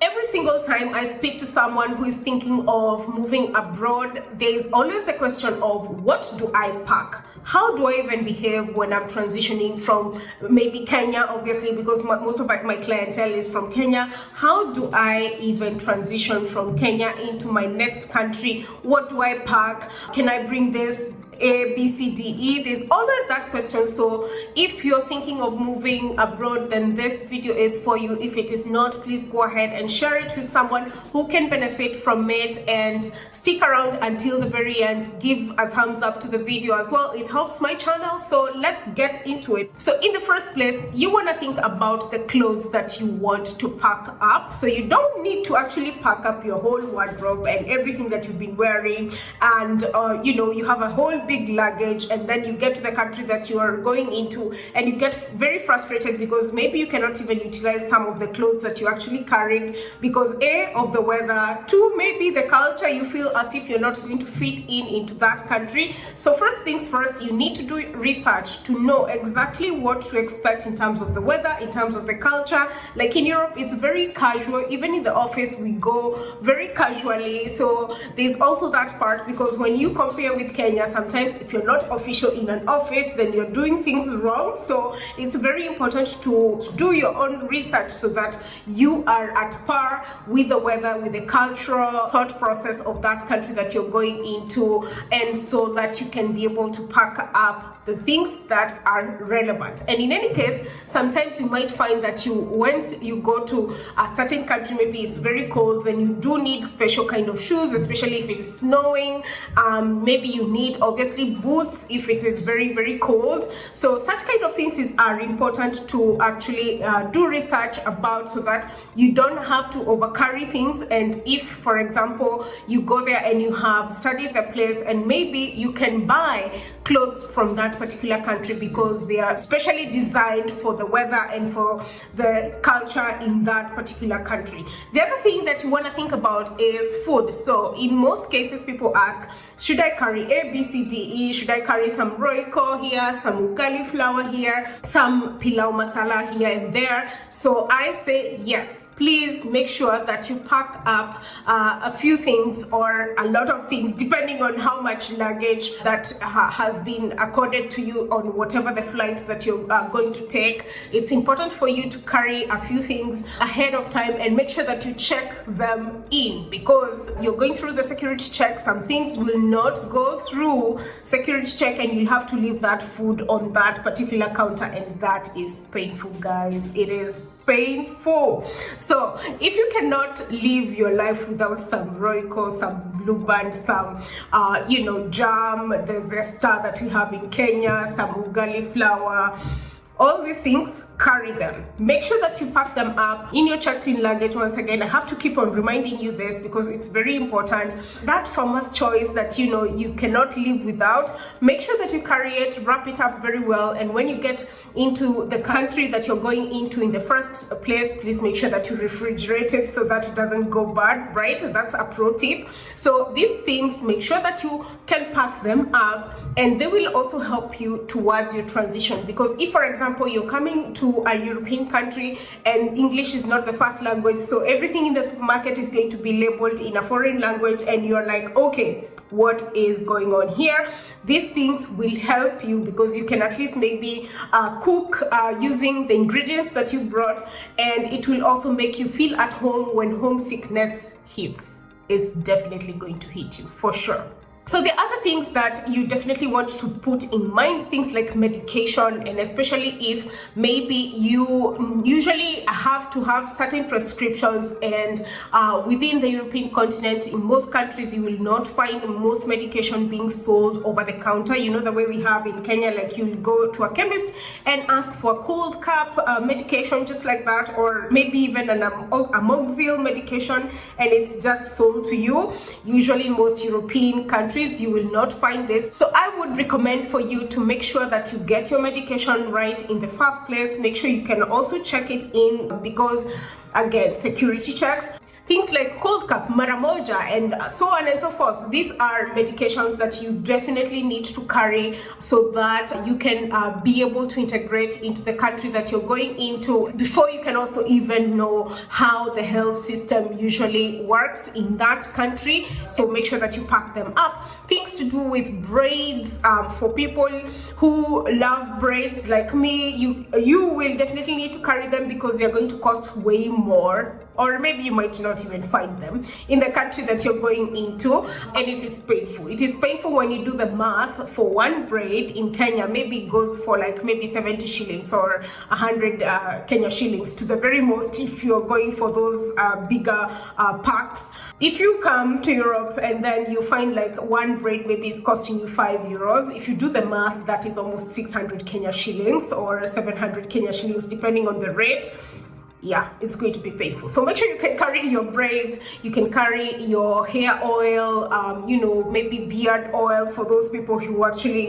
Every single time I speak to someone who is thinking of moving abroad, there's always the question of what do I pack? How do I even behave when I'm transitioning from maybe Kenya, obviously, because most of my clientele is from Kenya. How do I even transition from Kenya into my next country? What do I pack? Can I bring this? A, B, C, D, E. There's always that question. So if you're thinking of moving abroad, then this video is for you. If it is not, please go ahead and share it with someone who can benefit from it, and stick around until the very end. Give a thumbs up to the video as well. It helps my channel. So let's get into it. So in the first place, you want to think about the clothes that you want to pack up. So you don't need to actually pack up your whole wardrobe and everything that you've been wearing, and you have a whole big luggage, and then you get to the country that you are going into and you get very frustrated because maybe you cannot even utilize some of the clothes that you actually carried because A, of the weather, 2, maybe the culture. You feel as if you're not going to fit into that country. So first things first, you need to do research to know exactly what to expect in terms of the weather, in terms of the culture. Like in Europe, it's very casual. Even in the office, we go very casually. So there's also that part, because when you compare with Kenya, sometimes if you're not official in an office, then you're doing things wrong. So it's very important to do your own research so that you are at par with the weather, with the cultural thought process of that country that you're going into, and so that you can be able to pack up the things that are relevant. And in any case, sometimes you might find that once you go to a certain country, maybe it's very cold, then you do need special kind of shoes, especially if it's snowing. Maybe you need obviously boots if it is very, very cold. So such kind of things are important to actually do research about, so that you don't have to overcarry things. And if, for example, you go there and you have studied the place, and maybe you can buy clothes from that particular country because they are specially designed for the weather and for the culture in that particular country. The other thing that you want to think about is food. So in most cases, people ask, should I carry A, B, C, D, E? Should I carry some roiko here, some ugali flour here, some pilau masala here and there? So I say yes. Please make sure that you pack up a few things or a lot of things, depending on how much luggage that has been accorded to you on whatever the flight that you're going to take. It's important for you to carry a few things ahead of time and make sure that you check them in, because you're going through the security check. Some things will not go through security check, and you'll have to leave that food on that particular counter, and that is painful, guys. It is painful. So if you cannot live your life without some roiko, some blue band, some jam, the zesta that we have in Kenya, some ugali flour, all these things, carry them. Make sure that you pack them up in your checked-in luggage. Once again, I have to keep on reminding you this because it's very important. That farmer's choice that you cannot live without, make sure that you carry it, wrap it up very well, and when you get into the country that you're going into in the first place, please make sure that you refrigerate it so that it doesn't go bad, right? That's a pro tip. So these things, make sure that you can pack them up, and they will also help you towards your transition. Because if, for example, you're coming to a European country and English is not the first language, so everything in the supermarket is going to be labeled in a foreign language, and you're like, okay, what is going on here? These things will help you, because you can at least maybe cook using the ingredients that you brought, and it will also make you feel at home when homesickness hits. It's definitely going to hit you for sure. So the other things that you definitely want to put in mind, things like medication, and especially if maybe you usually have to have certain prescriptions, and within the European continent, in most countries, you will not find most medication being sold over the counter. You know, the way we have in Kenya, like you'll go to a chemist and ask for a cold cup medication, just like that, or maybe even an amoxicillin medication, and it's just sold to you. Usually in most European countries, you will not find this. So I would recommend for you to make sure that you get your medication right in the first place. Make sure you can also check it in, because again, security checks. things like cold cup, maramoja, and so on and so forth. These are medications that you definitely need to carry so that you can be able to integrate into the country that you're going into before you can also even know how the health system usually works in that country. So make sure that you pack them up. Things to do with braids, for people who love braids like me, you will definitely need to carry them because they're going to cost way more, or maybe you might not even find them in the country that you're going into, and it is painful. It is painful when you do the math. For one braid in Kenya, maybe it goes for like maybe 70 shillings or 100 Kenya shillings to the very most if you're going for those bigger packs. If you come to Europe and then you find like one braid maybe is costing you €5, if you do the math, that is almost 600 Kenya shillings or 700 Kenya shillings depending on the rate. Yeah, it's going to be painful. So make sure you can carry your braids, you can carry your hair oil, maybe beard oil for those people who actually,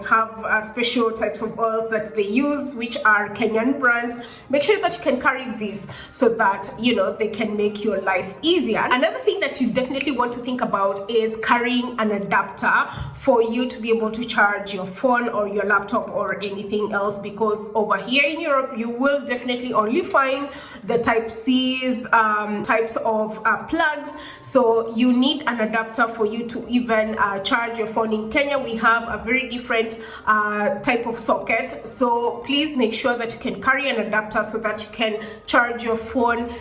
have special types of oils that they use, which are Kenyan brands. Make sure that you can carry this so that, they can make your life easier. Another thing that you definitely want to think about is carrying an adapter for you to be able to charge your phone or your laptop or anything else, because over here in Europe, you will definitely only find the type C's types of plugs. So you need an adapter for you to even charge your phone. In Kenya, we have a very different type of socket. So please make sure that you can carry an adapter so that you can charge your phone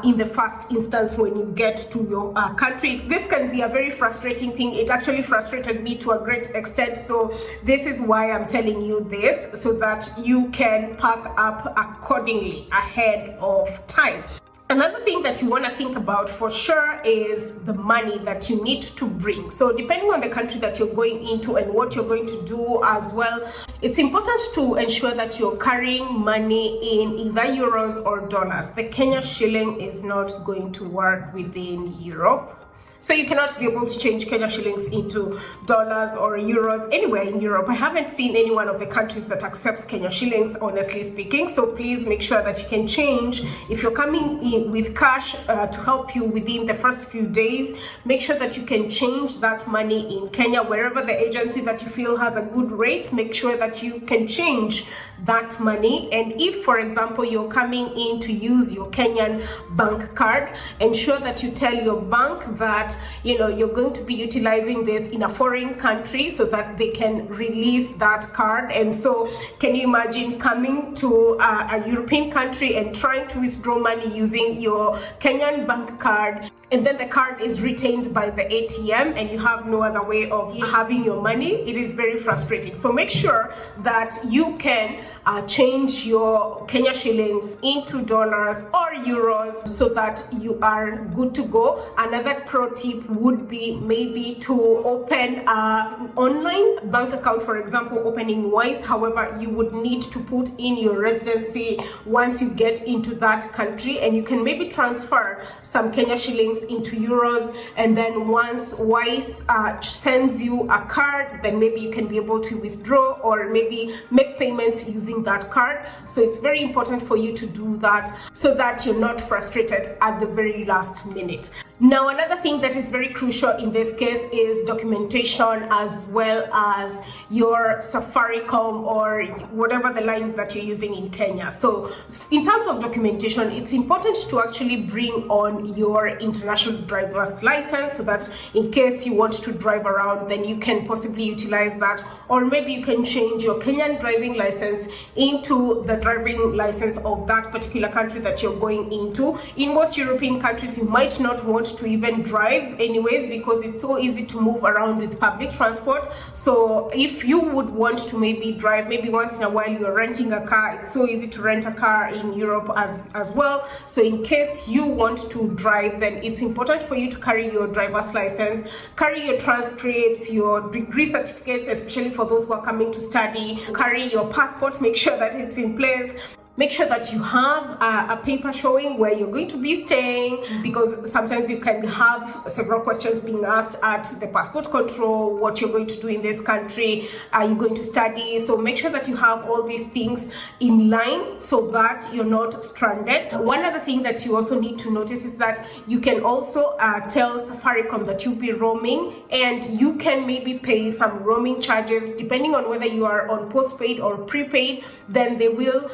in the first instance when you get to your country. This can be a very frustrating thing. It actually frustrated me to a great extent. So this is why I'm telling you this, so that you can pack up accordingly ahead of time. Another thing that you want to think about for sure is the money that you need to bring. So depending on the country that you're going into and what you're going to do as well, it's important to ensure that you're carrying money in either euros or dollars. The Kenya shilling is not going to work within Europe. So you cannot be able to change Kenya shillings into dollars or euros anywhere in Europe. I haven't seen any one of the countries that accepts Kenya shillings, honestly speaking. So please make sure that you can change. If you're coming in with cash to help you within the first few days, make sure that you can change that money in Kenya. Wherever the agency that you feel has a good rate, make sure that you can change that money. And if, for example, you're coming in to use your Kenyan bank card, ensure that you tell your bank that you're going to be utilizing this in a foreign country so that they can release that card. And so can you imagine coming to a European country and trying to withdraw money using your Kenyan bank card, and then the card is retained by the ATM and you have no other way of having your money? It is very frustrating. So make sure that you can change your Kenya shillings into dollars or euros so that you are good to go. Another pro tip would be maybe to open an online bank account, for example, opening Wise. However, you would need to put in your residency once you get into that country, and you can maybe transfer some Kenya shillings into euros, and then once Wise sends you a card, then maybe you can be able to withdraw or maybe make payments using that card. So it's very important for you to do that so that you're not frustrated at the very last minute. Now, another thing that is very crucial in this case is documentation, as well as your Safaricom or whatever the line that you're using in Kenya. So in terms of documentation, it's important to actually bring on your international driver's license so that in case you want to drive around, then you can possibly utilize that. Or maybe you can change your Kenyan driving license into the driving license of that particular country that you're going into. In most European countries, you might not want to even drive anyways because it's so easy to move around with public transport. So if you would want to maybe drive, maybe once in a while you're renting a car, it's so easy to rent a car in Europe as well. So in case you want to drive, then it's important for you to carry your driver's license, carry your transcripts, your degree certificates, especially for those who are coming to study, carry your passport, make sure that it's in place. make sure that you have a paper showing where you're going to be staying, because sometimes you can have several questions being asked at the passport control, what you're going to do in this country, are you going to study? So make sure that you have all these things in line so that you're not stranded. One other thing that you also need to notice is that you can also tell Safaricom that you'll be roaming, and you can maybe pay some roaming charges depending on whether you are on postpaid or prepaid. Then they will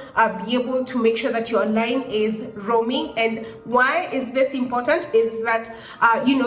be able to make sure that your line is roaming. And why is this important is that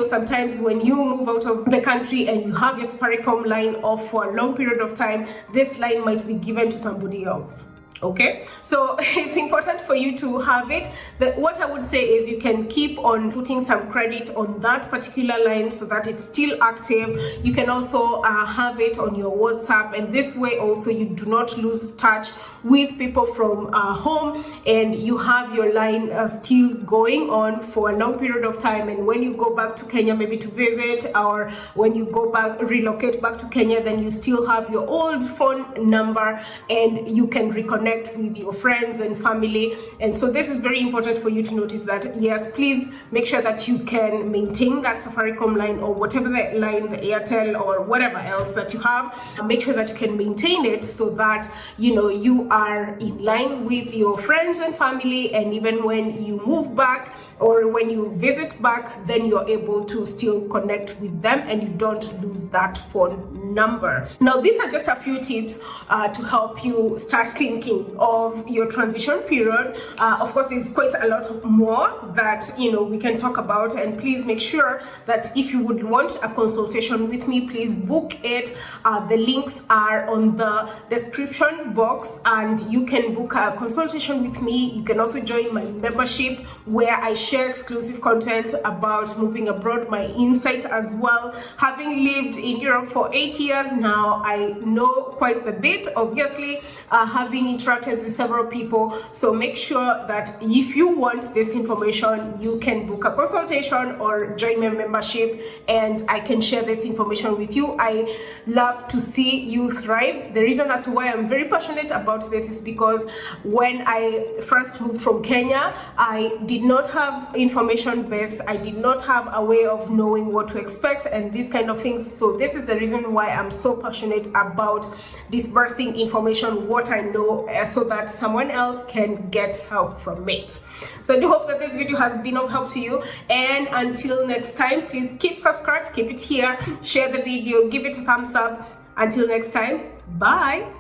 sometimes when you move out of the country and you have your Safaricom line off for a long period of time, this line might be given to somebody else. Okay, so it's important for you to have it. What I would say is you can keep on putting some credit on that particular line so that it's still active. You can also have it on your WhatsApp, and this way also you do not lose touch with people from home, and you have your line still going on for a long period of time. And when you go back to Kenya, maybe to visit, or when you go back, relocate back to Kenya, then you still have your old phone number and you can reconnect with your friends and family. And so this is very important for you to notice that, yes, please make sure that you can maintain that Safaricom line, or whatever the line, the Airtel or whatever else that you have. Make sure that you can maintain it so that you are in line with your friends and family, and even when you move back or when you visit back, then you're able to still connect with them and you don't lose that phone number. Now, these are just a few tips to help you start thinking of your transition period. Of course, there's quite a lot more that we can talk about, and please make sure that if you would want a consultation with me, please book it. The links are on the description box, and you can book a consultation with me. You can also join my membership where I share exclusive content about moving abroad, my insight as well. Having lived in Europe for 8 years now, I know quite a bit, obviously, having interacted with several people. So make sure that if you want this information, you can book a consultation or join my membership, and I can share this information with you. I love to see you thrive. The reason as to why I'm very passionate about this is because when I first moved from Kenya, I did not have information base. I did not have a way of knowing what to expect and these kind of things. So this is the reason why I'm so passionate about dispersing information, what I know, so that someone else can get help from it. So I do hope that this video has been of help to you, and until next time, please keep subscribed, keep it here, share the video, give it a thumbs up. Until next time, bye.